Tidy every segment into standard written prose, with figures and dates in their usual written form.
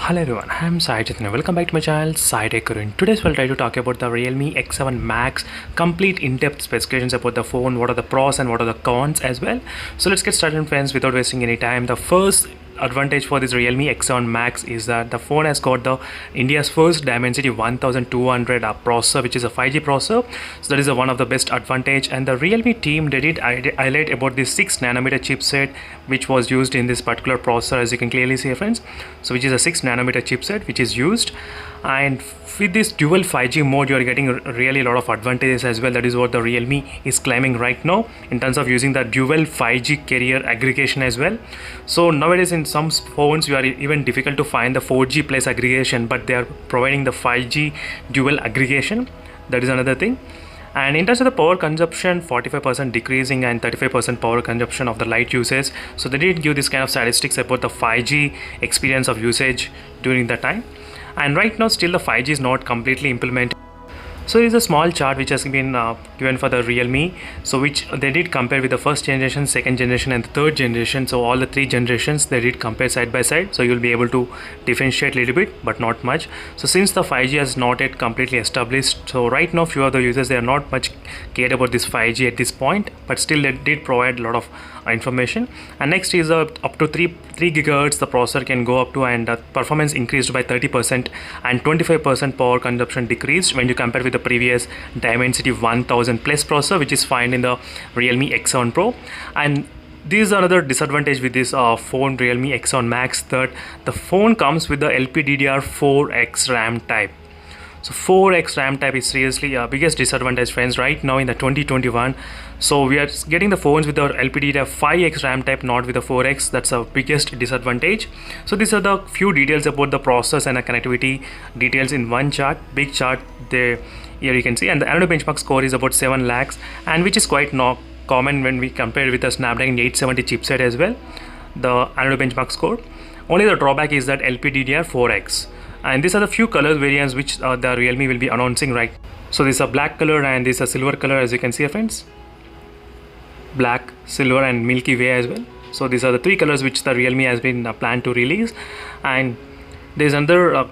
Hello everyone, I'm Sai Chaitanya. Welcome back to my channel Sai Tech Guru. In today's we'll try to talk about the Realme X7 Max, complete in-depth specifications about the phone, what are the pros and what are the cons as well. So let's get started friends without wasting any time. The first advantage for this Realme X7 Max is that the phone has got the India's first Dimensity 1200 processor, which is a 5G processor. So that is one of the best advantage, and the Realme team did highlight about this 6nm chipset which was used in this particular processor, as you can clearly see friends. So which is a 6nm chipset which is used, and with this dual 5G mode you are getting really a lot of advantages as well. That is what the Realme is claiming right now in terms of using the dual 5G carrier aggregation as well. So nowadays in some phones you are even difficult to find the 4G plus aggregation, but they are providing the 5G dual aggregation. That is another thing. And in terms of the power consumption, 45% decreasing and 35% power consumption of the light usage. So they did give this kind of statistics about the 5G experience of usage during that time. And right now still the 5G is not completely implemented. So there is a small chart which has been given for the Realme, so which they did compare with the first generation, second generation and the third generation. So all the three generations they did compare side by side, so you'll be able to differentiate a little bit but not much. So since the 5G has not yet completely established, so right now few of the users they are not much cared about this 5G at this point, but still they did provide a lot of information. And next is up to 3 GHz the processor can go up to, and performance increased by 30% and 25% power consumption decreased when you compare with the previous Dimensity 1000 plus processor which is found in the Realme X7 Pro. And this is another disadvantage with this phone Realme X7 Max, that the phone comes with the LPDDR4X RAM type. So 4X RAM type is seriously biggest disadvantage friends right now in the 2021. So we are getting the phones with the LPDDR5X RAM type, not with the 4X. That's a biggest disadvantage. So these are the few details about the process and the connectivity details in one chart, big chart there. Here you can see, and the Antutu benchmark score is about 7 lakhs, and which is quite common when we compare with the Snapdragon 870 chipset as well, the Antutu benchmark score. Only the drawback is that LPDDR4X. And these are the few color variants which the Realme will be announcing right. So this is a black color and this is a silver color, as you can see friends. Black, silver and Milky Way as well. So these are the three colors which the Realme has been planned to release. And there is another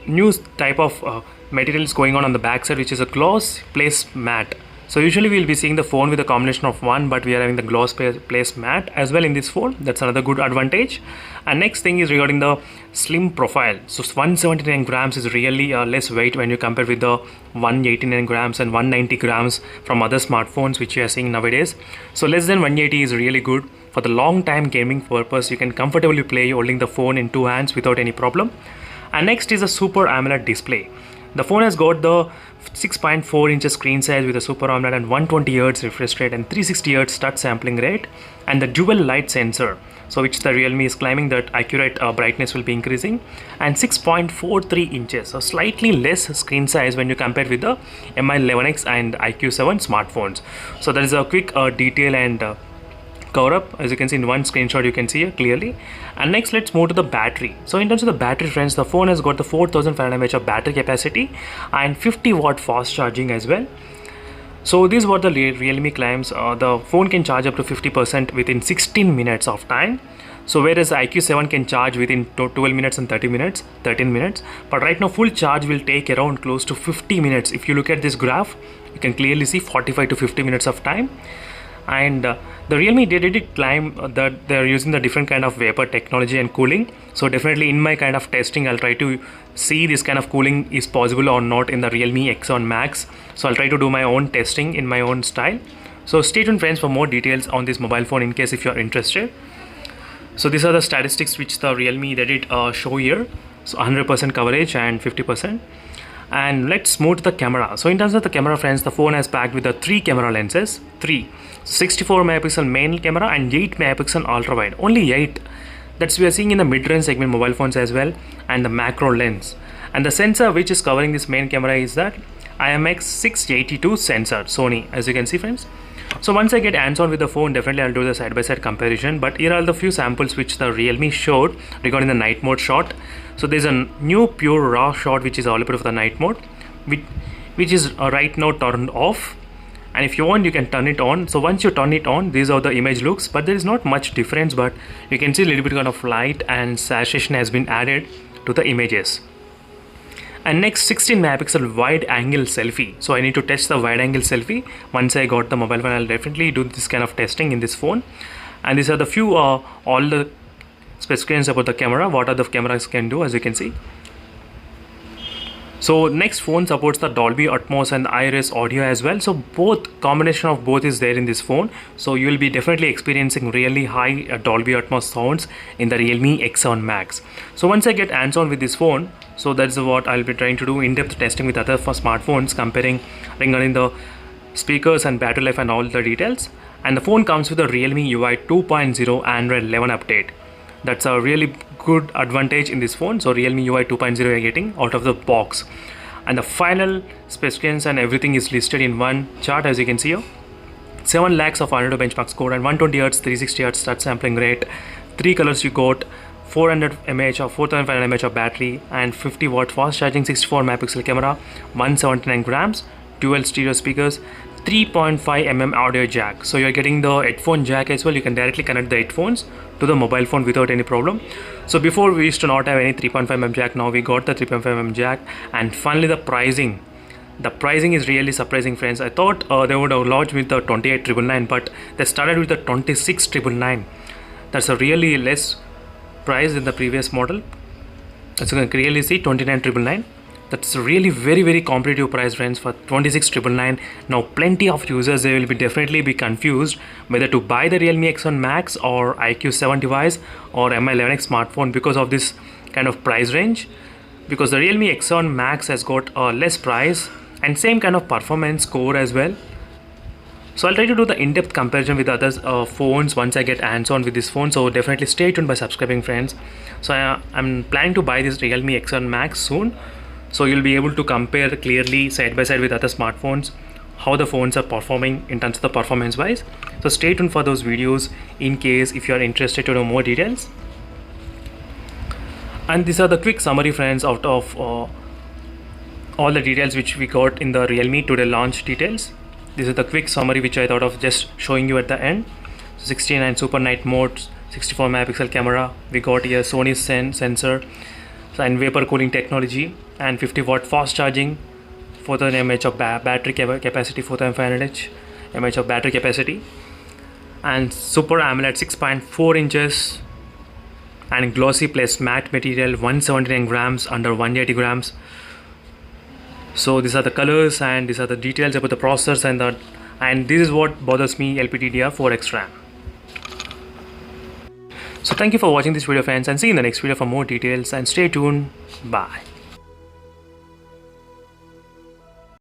new type of materials going on the back side, which is a gloss place matte. So usually we will be seeing the phone with a combination of one, but we are having the gloss place matte as well in this phone. That's another good advantage. And next thing is regarding the slim profile. So 179 grams is really less weight when you compare with the 189 grams and 190 grams from other smartphones which you are seeing nowadays. So less than 180 is really good for the long time gaming purpose. You can comfortably play holding the phone in two hands without any problem. And next is a Super AMOLED display. The phone has got the 6.4 inches screen size with a Super AMOLED and 120Hz refresh rate and 360Hz touch sampling rate, and the dual light sensor, so which the Realme is claiming that accurate brightness will be increasing, and 6.43 inches, so slightly less screen size when you compare with the Mi11X and IQ7 smartphones. So that is a quick detail and cover up. As you can see in one screenshot you can see it clearly. And next let's move to the battery. So in terms of the battery friends, the phone has got the 4500 mAh of battery capacity and 50 watt fast charging as well. So this is what the Realme claims. The phone can charge up to 50% within 16 minutes of time. So whereas the IQ7 can charge within 12 minutes and 13 minutes, but right now full charge will take around close to 50 minutes. If you look at this graph, you can clearly see 45 to 50 minutes of time. And the Realme did claim that they are using the different kind of vapor technology and cooling. So definitely in my kind of testing I'll try to see this kind of cooling is possible or not in the Realme X7 Max. So I'll try to do my own testing in my own style. So stay tuned friends for more details on this mobile phone in case if you are interested. So these are the statistics which the Realme they did show here. So 100% coverage and 50%. And let's move to the camera. So in terms of the camera friends, the phone has packed with the 3 camera lenses, 64 megapixel main camera and 8 megapixel ultra wide. Only 8. That's we are seeing in the mid-range segment mobile phones as well, and the macro lens. And the sensor which is covering this main camera is that IMX682 sensor, Sony, as you can see friends. So once I get hands-on with the phone, definitely I'll do the side-by-side comparison. But here are the few samples which the Realme showed regarding the night mode shot. So there's a new pure raw shot which is available for the night mode, which is right now turned off. And if you want, you can turn it on. So once you turn it on, these are the image looks, but there is not much difference. But you can see a little bit kind of light and saturation has been added to the images. And next, 16 megapixel wide angle selfie. So I need to test the wide angle selfie. Once I got the mobile phone, I'll definitely do this kind of testing in this phone. And these are the few all the specifications about the camera, what are the cameras can do, as you can see. So next, phone supports the Dolby Atmos and Iris audio as well. So both combination of both is there in this phone. So you will be definitely experiencing really high Dolby Atmos sounds in the Realme X7 Max. So once I get hands-on with this phone, so that's what I'll be trying to do in-depth testing with other smartphones, comparing regarding the speakers and battery life and all the details. And the phone comes with a Realme UI 2.0 Android 11 update. That's a really good advantage in this phone. So Realme UI 2.0 you're getting out of the box, and the final specifications and everything is listed in one chart, as you can see here. 7 lakhs of Antutu benchmark score and 120 Hz 360 Hz touch sampling rate, 3 colors you got, 400 mAh or 4500 mAh of battery, and 50 watt fast charging, 64 megapixel camera, 179 grams, dual stereo speakers, 3.5 mm audio jack. So you're getting the headphone jack as well. You can directly connect the headphones to the mobile phone without any problem. So before we used to not have any 3.5 mm jack, now we got the 3.5 mm jack. And finally, the pricing. The pricing is really surprising, friends. I thought they would have launched with the 28,999, but they started with the 26,999. That's a really less price than the previous model. As you can clearly see, 29,999. That's really very competitive price, friends, for 26,999. Now plenty of users, they will be definitely be confused whether to buy the Realme X7 Max or iQOO 7 device or Mi11X smartphone because of this kind of price range, because the Realme X7 Max has got a less price and same kind of performance score as well. So I'll try to do the in-depth comparison with other phones once I get hands-on with this phone. So definitely stay tuned by subscribing, friends. So I'm planning to buy this Realme X7 Max soon. So you'll be able to compare clearly side by side with other smartphones how the phones are performing in terms of the performance wise. So stay tuned for those videos in case if you are interested to know more details. And these are the quick summary, friends, out of all the details which we got in the Realme today launch details. This is the quick summary which I thought of just showing you at the end. 69 super night modes, 64 megapixel camera, we got here Sony sensor and vapor cooling technology, and 50 watt fast charging, 4000 mAh of battery capacity, 4500 mAh of battery capacity, and Super AMOLED 6.4 inches and glossy plus matte material, 179 grams under 180 grams. So these are the colors and these are the details about the processors and this is what bothers me, LPDDR4X RAM. So thank you for watching this video, friends, and see you in the next video for more details, and stay tuned. Bye.